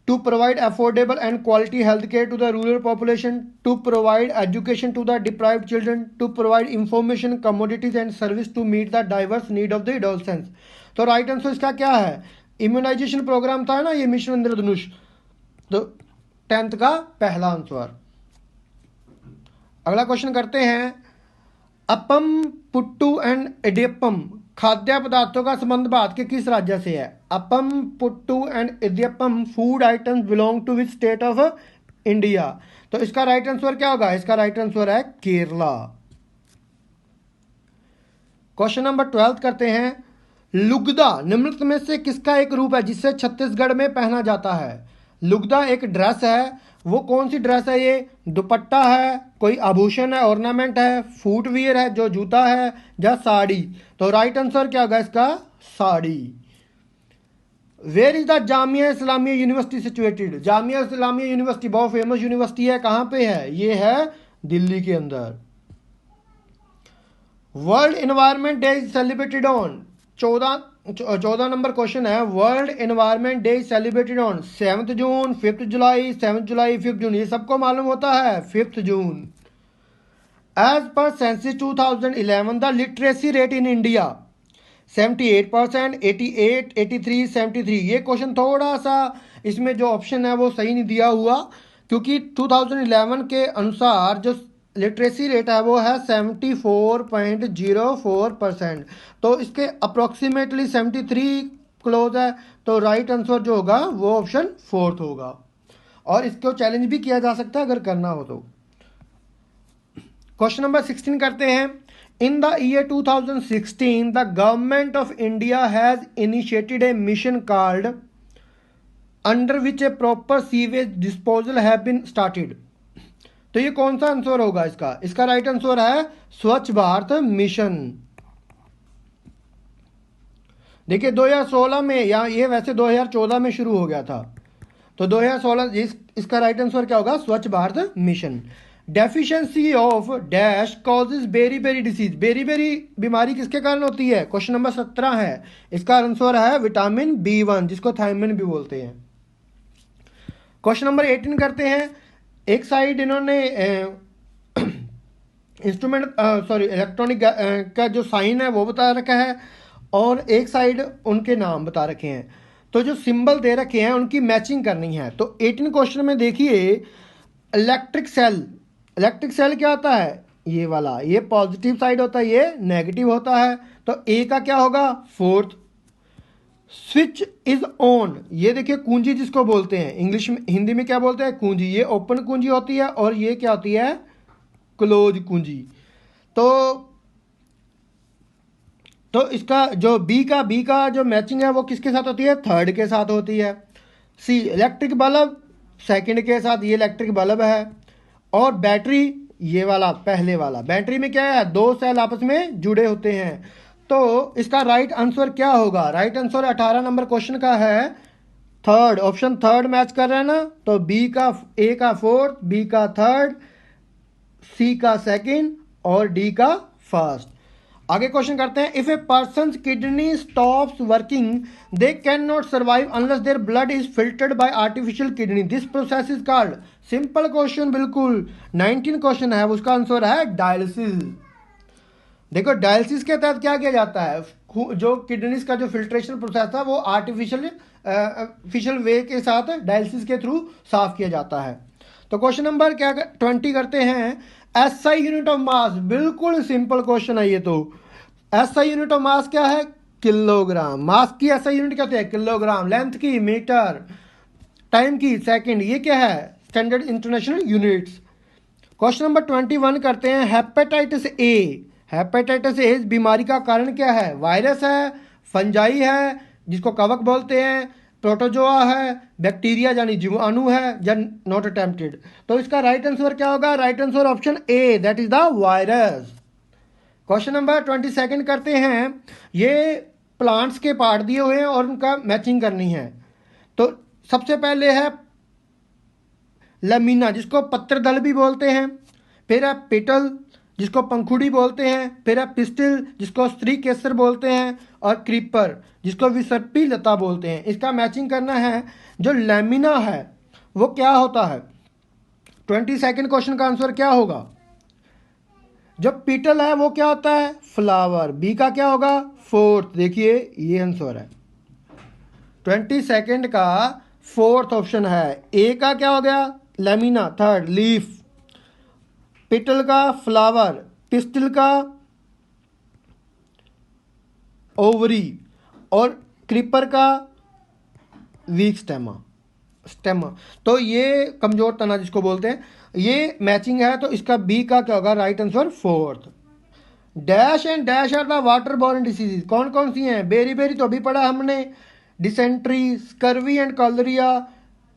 to provide affordable and quality healthcare to the rural population, to provide education to the deprived children, to provide information, commodities and service to meet the diverse need of the adolescents। तो right answer इसका क्या है? Immunisation programme था ना ये mission इंद्रधनुष, तो 10th का पहला आंसर। अगला क्वेश्चन करते हैं, अपम, पुट्टू एंड इडियप्पम खाद्य पदार्थों का संबंध भारत के किस राज्य से है? Appam, puttu and idiyappam food items belong to which state of India? तो इसका राइट आंसर क्या होगा? इसका राइट आंसर है केरला। क्वेश्चन नंबर 12 करते हैं, लुगदा निम्नलिखित में से किसका एक रूप है जिसे छत्तीसगढ़ में पहना जाता है? लुगदा एक ड्रेस है, वो कौन सी ड्रेस है? ये दुपट्टा है, कोई आभूषण है, ऑर्नामेंट है, फुटवियर है जो जूता है, या साड़ी? तो राइट आंसर क्या होगा इसका? Sari. Where is the Jamia Islamia university situated? Jamia Islamia university बहुत फेमस यूनिवर्सिटी है, कहां पे है? ये है दिल्ली के अंदर। World environment day is celebrated on 14 number question है, world environment day celebrated on 7th June, 5th July, 7th July, 5th June. ये सबको मालूम होता है 5th June. As per census 2011 the literacy rate in India 78%, 88, 83, 73। ये question थोड़ा सा इसमें जो ऑप्शन है वो सही नहीं दिया हुआ, क्योंकि 2011 के अनुसार जो लिटरेसी रेट है वो है 74.04%, तो इसके अप्रोक्सीमेटली 73 क्लोज है, तो राइट आंसर जो होगा वो ऑप्शन 4th होगा। और इसको चैलेंज भी किया जा सकता है अगर करना हो तो। क्वेश्चन नंबर 16 करते हैं, in the year 2016 the government of India has initiated a mission called under which a proper sewage disposal have been started. तो ये कौन सा आंसर होगा इसका? इसका राइट आंसर है स्वच्छ भारत मिशन। देखिए 2016 में, या ये वैसे 2014 में शुरू हो गया था, तो 2016 इसका राइट आंसर क्या होगा? Swachh Bharat mission. Deficiency of dash causes beri disease. Beri बीमारी किसके कारण होती है? क्वेश्चन नंबर 17 है, इसका आंसर है विटामिन B1 जिसको थायमिन भी बोलते हैं। क्वेश्चन नंबर 18 करते हैं, एक साइड इन्होंने इलेक्ट्रॉनिक का जो साइन है वो बता रखा है, और एक साइड उनके नाम बता रखे हैं, तो जो सिंबल दे रखे हैं उनकी मैचिंग करनी है। तो 18 क्वेश्चन में देखिए, इलेक्ट्रिक सेल क्या होता है? ये वाला, ये पॉजिटिव साइड होता है, ये नेगेटिव होता है, तो ए का क्या होगा? 4th। स्विच इज ऑन, ये देखिए कुंजी जिसको बोलते हैं, इंग्लिश में, हिंदी में क्या बोलते हैं? कुंजी। ये ओपन कुंजी होती है, और ये क्या होती है? क्लोज कुंजी। तो इसका जो बी का जो मैचिंग है वो किसके साथ होती है? 3rd के साथ होती है। सी इलेक्ट्रिक बल्ब 2nd के साथ, ये इलेक्ट्रिक बल्ब है। और बैटरी, ये वाला पहले वाला, बैटरी में क्या है? 2 सेल आपस में जुड़े होते हैं। तो इसका राइट आंसर क्या होगा? राइट आंसर 18 नंबर क्वेश्चन का है 3rd, ऑप्शन 3rd मैच कर रहे हैं ना, तो ए का 4th, बी का 3rd, सी का 2nd और डी का 1st। आगे क्वेश्चन करते हैं, if a person kidney stops working they can not survive unless their blood is filtered bye artificial kidney, this process is called. Simple question, बिल्कुल 19 question है, उसका आंसर है डायलिसिस। देखो डायलिसिस के तहत क्या किया जाता है? जो किडनीज का जो फिल्ट्रेशन प्रोसेस था वो आर्टिफिशियल वे के साथ डायलिसिस के थ्रू साफ किया जाता है। तो क्वेश्चन नंबर 20 करते हैं, SI यूनिट ऑफ मास। बिल्कुल सिंपल क्वेश्चन है ये। तो SI यूनिट ऑफ मास क्या है? किलोग्राम। मास की SI यूनिट क्या होती है? किलोग्राम। लेंथ की मीटर, टाइम की सेकंड। ये क्या है? Standard international units. Question number 21 करते हैं, हेपेटाइटिस ए। हेपेटाइटिस ए बीमारी का कारण क्या है? वायरस है, फंजाई है जिसको कवक बोलते हैं, प्रोटोजोआ है, बैक्टीरिया यानी जीवाणु है, या नॉट अटेम्प्टेड। तो इसका राइट आंसर क्या होगा? Right answer option A, that is the virus. Question number 22 करते हैं। ये प्लांट्स के पार्ट दिए हुए हैं और उनका मैचिंग करनी है। तो सबसे पहले है लमीना, जिसको पत्रदल भी बोलते हैं। फिर है पेटल, जिसको पंखुड़ी बोलते हैं। फिर है पिस्टिल, जिसको स्त्री केसर बोलते हैं। और क्रीपर, जिसको विसर्पी लता बोलते हैं। इसका मैचिंग करना है। जो लैमिना है वो क्या होता है? 22 क्वेश्चन का आंसर क्या होगा? जो पीटल है वो क्या होता है? फ्लावर। बी का क्या होगा? फोर्थ। देखिए ये आंसर है 22 का फोर्थ ऑप्शन है। ए का क्या हो गया? लैमिना। Third leaf. पिटल का फ्लावर। पिस्टिल का ओवरी। और क्रीपर का वीक स्टेमा। तो ये कमजोर तना जिसको बोलते हैं, ये मैचिंग है। तो इसका बी का क्या होगा? Right answer fourth. Dash and dash are the water borne disease. कौन कौन सी हैं? बेरी बेरी तो अभी पढ़ा हमने। Dysentery, scurvy and cholera,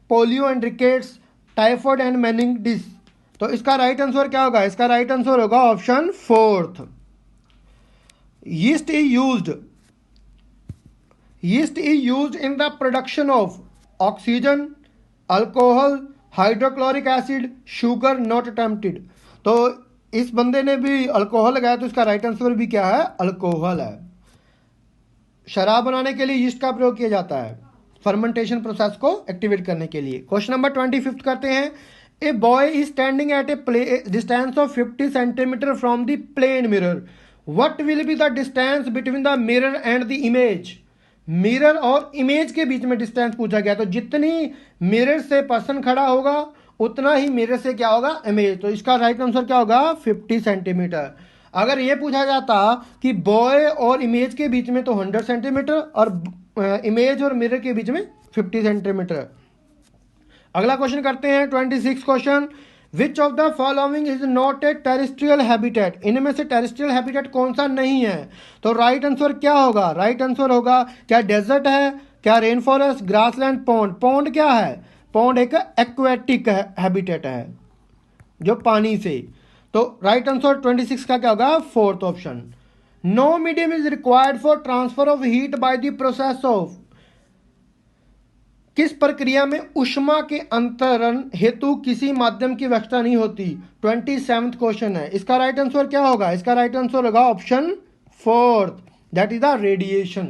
polio and rickets, typhoid and meningitis. तो इसका राइट आंसर क्या होगा? इसका राइट आंसर होगा option fourth. Yeast is used in the production of oxygen, alcohol, hydrochloric acid, sugar not attempted. तो इस बंदे ने भी अल्कोहल लगाया, तो इसका राइट आंसर भी क्या है? अल्कोहल है। शराब बनाने के लिए यीस्ट का प्रयोग किया जाता है, फर्मेंटेशन प्रोसेस को एक्टिवेट करने के लिए। क्वेश्चन नंबर 25 करते हैं। A boy is standing at a distance of 50 centimetre from the plane mirror. What will be the distance between the mirror and the image? Mirror और इमेज के बीच में डिस्टेंस पूछा गया। तो जितनी मिरर से पर्सन खड़ा होगा उतना ही मिरर से क्या होगा? इमेज। तो इसका राइट आंसर क्या होगा? 50 सेंटीमीटर। अगर ये पूछा जाता कि बॉय और इमेज के बीच में, तो 100 सेंटीमीटर, और इमेज और मिरर के बीच में 50 सेंटीमीटर। अगला क्वेश्चन करते हैं 26 question. Which of the following is not a terrestrial habitat? इनमें से टेरेस्ट्रियल हैबिटेट कौन सा नहीं है? तो राइट आंसर क्या होगा? राइट आंसर होगा क्या डेजर्ट है, क्या rain forest, grassland, pond. Pond क्या है? पॉन्ड एक एक्वेटिक हैबिटेट है जो पानी से। तो राइट आंसर 26 का क्या होगा? Fourth option. No medium is required for transfer of heat by the process of. किस प्रक्रिया में ऊष्मा के अंतरण हेतु किसी माध्यम की आवश्यकता नहीं होती? 27th क्वेश्चन है। इसका राइट आंसर क्या होगा? इसका राइट आंसर होगा option fourth, that is the radiation.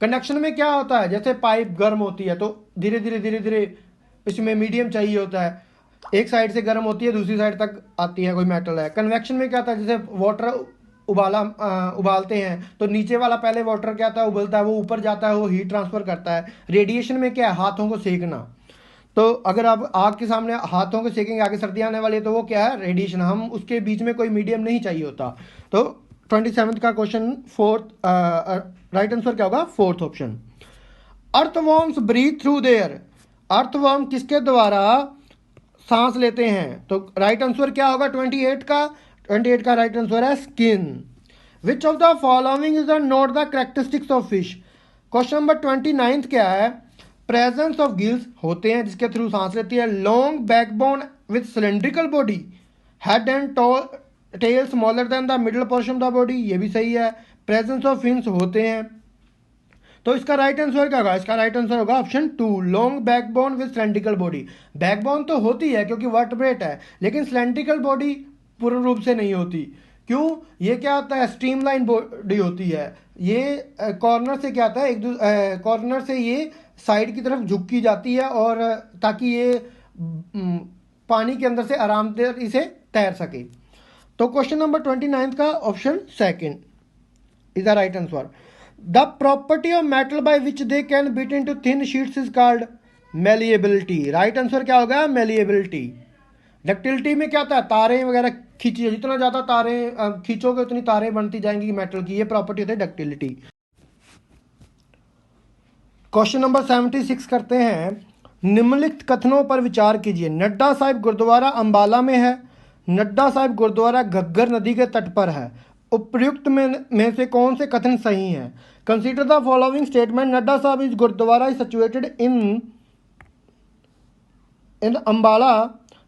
Conduction में क्या होता है? जैसे पाइप गर्म होती है तो धीरे धीरे इसमें मीडियम चाहिए होता है। एक साइड से गर्म होती है, दूसरी साइड तक आती है कोई मेटल है। कन्वेक्शन में क्या होता है? जैसे वाटर उबालते हैं तो नीचे वाला पहले वाटर क्या होता है? उबलता है, वो ऊपर जाता है, वो हीट ट्रांसफर करता है। रेडिएशन में क्या है? हाथों को सेकना। तो अगर आप आग के सामने हाथों को सेकेंगे, आगे सर्दी आने वाली है, तो वो क्या है? रेडिएशन। हम उसके बीच में कोई मीडियम नहीं चाहिए होता। तो 27th का क्वेश्चन फोर्थ, राइट आंसर क्या होगा? Fourth option. Earthworms breathe through their. Earthworm किसके द्वारा सांस लेते हैं? तो राइट आंसर क्या होगा? 28 का राइट आंसर है skin. Which of the following is not the characteristics of fish? Question number 29 क्या है? प्रेजेंस ऑफ गिल्स होते हैं जिसके थ्रू सांस लेती है। Long backbone with cylindrical body, head and tail smaller than the middle portion of the body, ये भी सही है। प्रेजेंस ऑफ फिन्स होते हैं। तो इसका राइट आंसर क्या होगा? इसका राइट आंसर होगा option 2, long backbone with cylindrical body. Backbone तो होती है क्योंकि वर्टेब्रेट है, लेकिन सिलेंड्रिकल बॉडी पूर्ण रूप से नहीं होती। क्यों? ये क्या होता है? स्ट्रीमलाइन बॉडी होती है। ये कॉर्नर से क्या होता है? कॉर्नर से ये साइड की तरफ झुकी जाती है, और ताकि ये पानी के अंदर से आरामदायक इसे तैर सके। तो क्वेश्चन नंबर 29 का option second is the right answer. The property of metal by which they can beat into thin sheets is called malleability. Right answer क्या होगा? मेलिएबिलिटी। डक्टिलिटी में क्या होता है? तारें वगैरह खींची, जितना ज़्यादा तारें खींचोगे उतनी तारें बनती जाएंगी मेटल की। ये प्रॉपर्टी होती है डक्टिलिटी। क्वेश्चन नंबर 76 करते हैं। निम्नलिखित कथनों पर विचार कीजिए। नड्डा साहिब गुरुद्वारा अंबाला में है। नड्डा साहिब गुरुद्वारा घग्गर नदी के तट पर है। उपर्युक्त में से कौन से कथन सही हैं? Consider the following statement, Nada Sahib is gurdwara is situated in Ambala,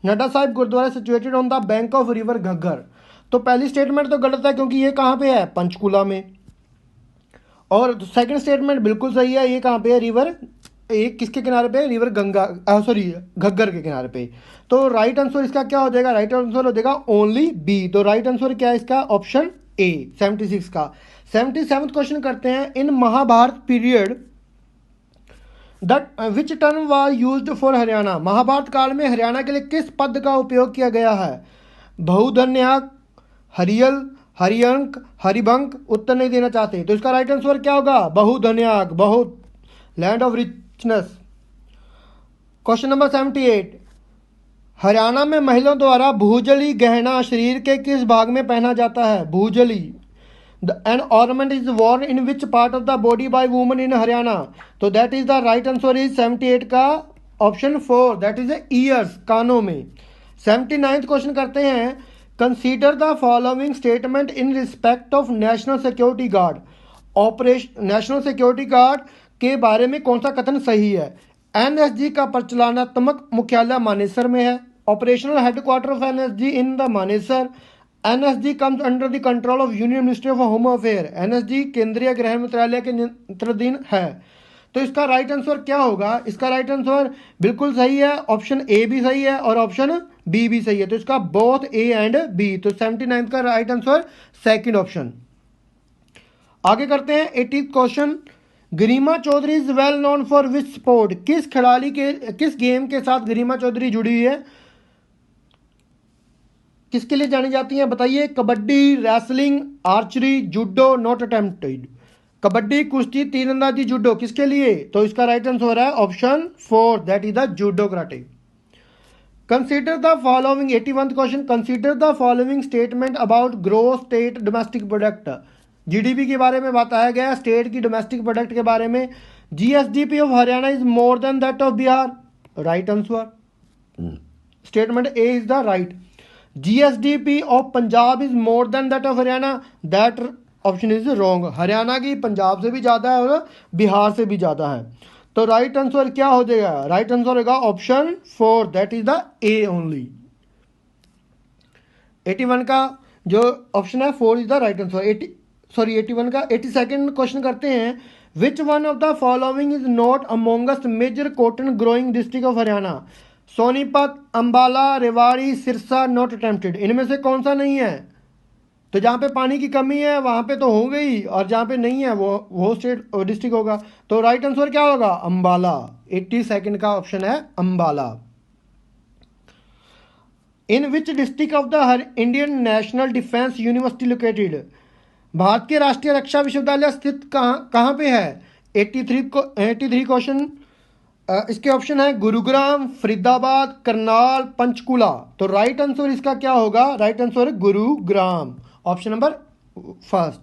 Nada Sahib gurdwara situated on the bank of river Ghaggar. तो पहली स्टेटमेंट तो गलत है क्योंकि ये कहाँ पे है, पंचकूला में। और सेकंड स्टेटमेंट बिल्कुल सही है, ये कहाँ पे है, रिवर, एक किसके किनारे पे, रिवर गंगा, सॉरी घग्गर के किनारे पे। तो राइट आंसर इसका क्या हो जाएगा, राइट आंसर हो जाएगा ओनली बी। तो राइट आंसर क्या है इसका, ऑप्शन ए 76 का। 77 क्वेश्चन करते हैं, in Mahabharata period that which term was used for Haryana, Mahabharata काल में हरियाणा के लिए किस पद का उपयोग किया गया है, बहुधन्याक, हरियल, हरियंक, हरिभंक। उत्तर नहीं देना चाहते, तो इसका राइट आंसर क्या होगा, बहुधन्याक, बहुत, land of richness. Question number 78, Haryana में महिलाओं द्वारा भूजली गहना शरीर के किस भाग में पहना जाता है, भूजली। An ornament is worn in which part of the body by woman in Haryana, तो that is the right answer is 78 का ऑप्शन 4, दैट इज ईयर्स, कानों में। 79 क्वेश्चन करते हैं, consider the following statement in respect of national security guard, operation national security guard के बारे में कौन सा कथन सही है। एनएसजी का परिचालनात्मक मुख्यालय मानेसर में है, operational headquarter of NSG in the Manesar, NSG comes under the control of union ministry of home affair, NSG केंद्रीय गृह मंत्रालय के नियंत्रणाधीन है। तो इसका राइट आंसर क्या होगा, इसका राइट आंसर बिल्कुल सही है, ऑप्शन ए भी सही है और ऑप्शन बी भी सही है। तो इसका बोथ ए एंड बी, तो 79 का राइट आंसर सेकंड ऑप्शन। आगे करते हैं 80 question, Garima Chaudhary is well known for which sport, किस खिलाड़ी के किस गेम के साथ गरिमा चौधरी जुड़ी हुई है, किसके लिए जानी जाती हैं बताइए, kabaddi, wrestling, archery, judo, not attempted. Kabaddi, कुश्ती, तीरंदाजी, जूडो, किसके लिए, तो इसका राइट आंसर है option 4, that is the judo karate. Consider the following 81 question, consider the following statement about growth state domestic product, GDP के बारे में बताया गया, स्टेट की डोमेस्टिक प्रोडक्ट के बारे में। GSDP of Haryana is more than that of Bihar, right answer, statement A is the right. GSDP of Punjab is more than that of Haryana, that option is wrong, Haryana की पंजाब से भी ज़्यादा है और बिहार से भी ज़्यादा है। तो राइट आंसर क्या हो जाएगा, राइट आंसर होगा option 4, that is the A only. 81 का जो ऑप्शन है 4 इज द राइट आंसर। 81 का 82nd क्वेश्चन करते हैं, which one of the following is not amongst major cotton growing district of Haryana, Sonipat, Ambala, Rewari, Sirsa, not attempted. इनमें से कौन सा नहीं है, तो जहाँ पे पानी की कमी है वहाँ पे तो हो गई, और जहाँ पे नहीं है वो स्टेट डिस्ट्रिक्ट होगा। तो राइट आंसर क्या होगा, अंबाला। 82nd का ऑप्शन है Ambala. In which district of the Indian national defence university located, Bharat के राष्ट्रीय रक्षा विश्वविद्यालय स्थित कहाँ पे है। 83 क्वेश्चन, इसके ऑप्शन है गुरुग्राम, फरीदाबाद, करनाल, पंचकुला। तो राइट आंसर इसका क्या होगा, राइट आंसर है Gurugram, option number first.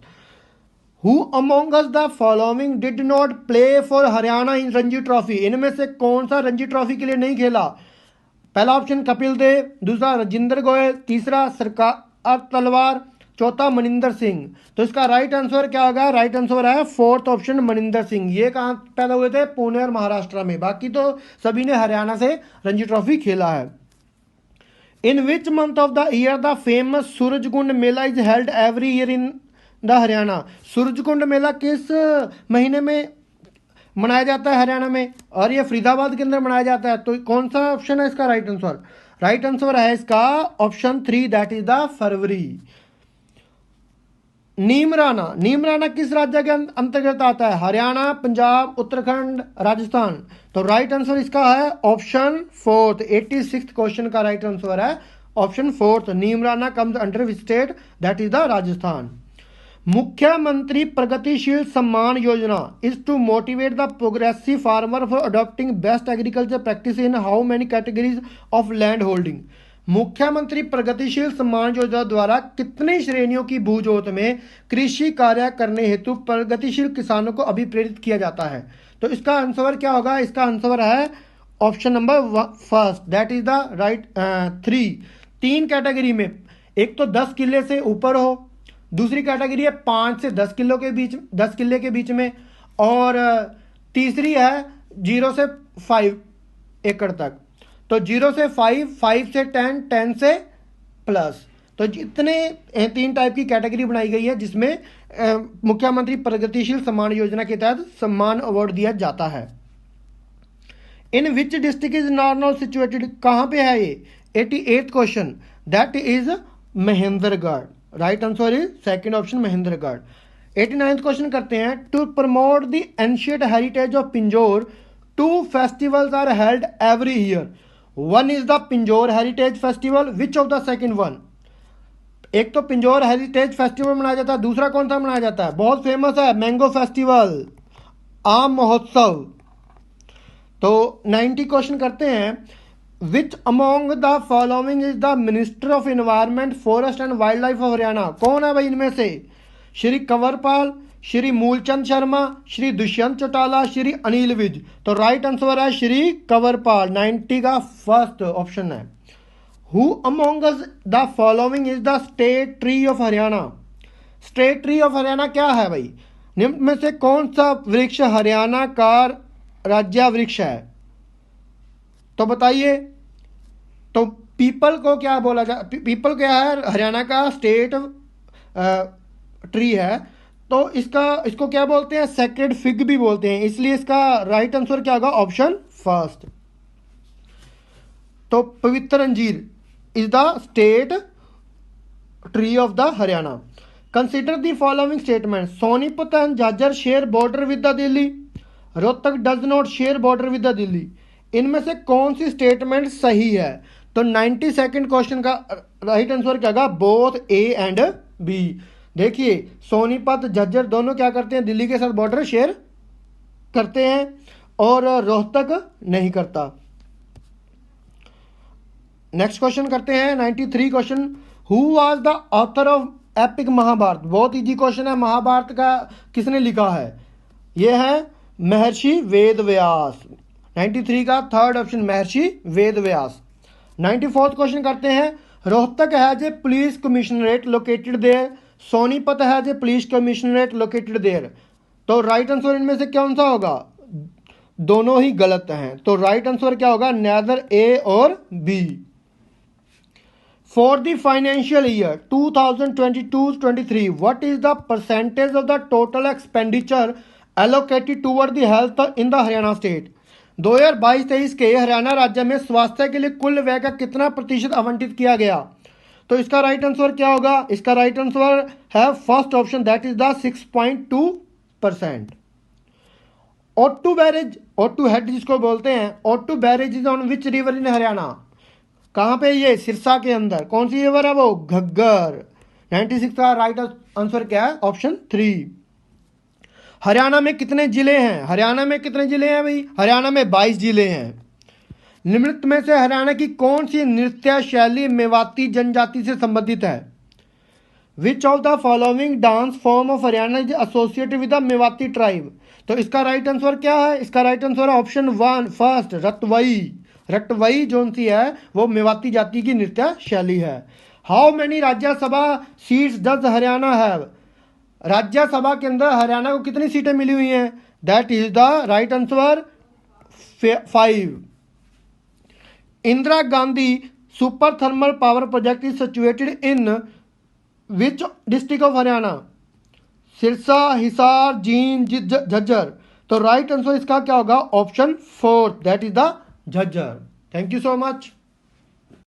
Who among us the following did not play for Haryana in Ranji trophy, इनमें से कौन सा रणजी ट्रॉफी के लिए नहीं खेला। पहला ऑप्शन कपिल देव, दूसरा राजेंद्र गोयल, तीसरा सरकार तलवार, चौथा मनिंदर सिंह। तो इसका राइट आंसर क्या होगा, राइट आंसर है 4th ऑप्शन मनिंदर सिंह। ये कहाँ पैदा हुए थे, पुणे और महाराष्ट्र में, बाकी तो सभी ने हरियाणा से रणजी ट्रॉफी खेला है। In which month of the year the famous Surajkund mela is held every year in the Haryana, Surajkund mela किस महीने में मनाया जाता है हरियाणा में, और ये फरीदाबाद के अंदर मनाया जाता है। तो कौन सा ऑप्शन है इसका राइट आंसर, राइट आंसर है इसका ऑप्शन 3, दैट इज द फरवरी। नीमराना, नीमराना किस राज्य के अंतर्गत आता है, हरियाणा, पंजाब, उत्तराखंड, राजस्थान। तो राइट आंसर इसका है ऑप्शन 4th। 86th क्वेश्चन का राइट आंसर है option 4th, Neemrana comes under which state, that is the Rajasthan. Mukhyamantri Pragatisheel Samman Yojana is to motivate the progressive farmer for adopting best agriculture practice in how many categories of land holding. Mukhyamantri Pragatisheel Samman योजना द्वारा कितनी श्रेणियों की भूजोत में कृषि कार्य करने हेतु प्रगतिशील किसानों को अभिप्रेरित किया जाता है। तो इसका आंसर क्या होगा, इसका आंसर है option number 1st, that is the right 3। 3 category में, एक तो 10 किले से ऊपर हो, दूसरी कैटेगरी है 5 से 10 किलो के बीच, 10 किले के बीच में, और तीसरी है 0 से 5 एकड़ तक। तो 0 से 5, 5 से 10, 10 से प्लस। तो जितने 3 टाइप की कैटेगरी बनाई गई है जिसमें मुख्यमंत्री प्रगतिशील सम्मान योजना के तहत सम्मान अवार्ड दिया जाता है। In which district is Narnaul situated, कहाँ पे है ये? 88th question, that is Mahendragarh. Right answer is second option Mahendragarh. 89th question करते हैं, to promote the ancient heritage of Pinjore 2 festivals are held every year. One is the Pinjore heritage festival, which of the second one? एक तो Pinjore heritage festival मनाया जाता है, दूसरा कौन सा मनाया जाता है? बहुत फेमस है, मैंगो फेस्टिवल, आम महोत्सव। तो 90 क्वेश्चन करते हैं, which among the following is the minister of environment forest and wild life of Haryana? कौन है भाई इनमें से? श्री कंवरपाल, श्री मूलचंद शर्मा, श्री दुष्यंत चौटाला, श्री अनिल विज। तो राइट आंसर है श्री कंवरपाल, 90 का फर्स्ट ऑप्शन है। Who among the following is the state tree of Haryana? State tree of Haryana क्या है भाई? निम्न में से कौन सा वृक्ष हरियाणा का राज्य वृक्ष है? तो बताइए। तो पीपल को क्या बोला जा, पीपल क्या है? हरियाणा का स्टेट ट्री है। तो इसको क्या बोलते हैं? सेक्रेड फिग भी बोलते हैं, इसलिए इसका राइट आंसर क्या होगा? Option first. तो पवित्र अंजीर is the state tree of the Haryana. Consider the following statement, Sonipat and Jhajjar share border with the Delhi, Rohtak does not share border with the Delhi. इनमें से कौन सी स्टेटमेंट सही है? तो 92nd क्वेश्चन का राइट आंसर क्या होगा? Both A and B. देखिए सोनीपत झज्जर दोनों क्या करते हैं? दिल्ली के साथ बॉर्डर शेयर करते हैं, और रोहतक नहीं करता। नेक्स्ट क्वेश्चन करते हैं 93 question, who was the author of epic Mahabharata? बहुत इजी क्वेश्चन है, महाभारत का किसने लिखा है? यह है महर्षि वेद व्यास। 93 का थर्ड ऑप्शन महर्षि वेद व्यास। 94th क्वेश्चन करते हैं, Rohtak has a police commissionerate located there, Sonipat has a police commissionerate located there. तो राइट आंसर इनमें से कौन सा होगा? दोनों ही गलत हैं। तो राइट आंसर क्या होगा? नेदर ए और B. For the financial year 2022-23, what is the percentage of the total expenditure allocated toward the health in the Haryana state? 2022-23 के हरियाणा राज्य में स्वास्थ्य के लिए कुल व्यय का कितना प्रतिशत आवंटित किया गया? तो इसका राइट आंसर क्या होगा? इसका राइट आंसर है first option, that is the 6.2%। Ottu barrage, Ottu head जिसको बोलते हैं, Ottu barrage is on which river in Haryana? कहाँ पे? ये सिरसा के अंदर। कौन सी रिवर है वो? घग्गर। 96 का राइट आंसर क्या है? ऑप्शन 3। हरियाणा में कितने जिले हैं? हरियाणा में कितने जिले हैं भाई? हरियाणा में 22 जिले हैं। निम्नलिखित में से हरियाणा की कौन सी नृत्य शैली मेवाती जनजाति से संबंधित है? विच of the following dance form of Haryana is associated with the Mewati tribe? तो इसका राइट आंसर क्या है? इसका राइट आंसर है ऑप्शन 1 फर्स्ट, रतवई। रटवई जो सी है वो मेवाती जाति की नृत्य शैली है। How many Rajya Sabha seats does Haryana have? Rajya Sabha के अंदर हरियाणा को कितनी सीटें मिली हुई हैं? That is the right answer 5। Indira Gandhi super thermal power project is situated in which district of Haryana? Sirsa, Hisar, Jind, Jhajjar. तो राइट आंसर इसका क्या होगा? Option 4, that is the Jhajjar. Thank you so much.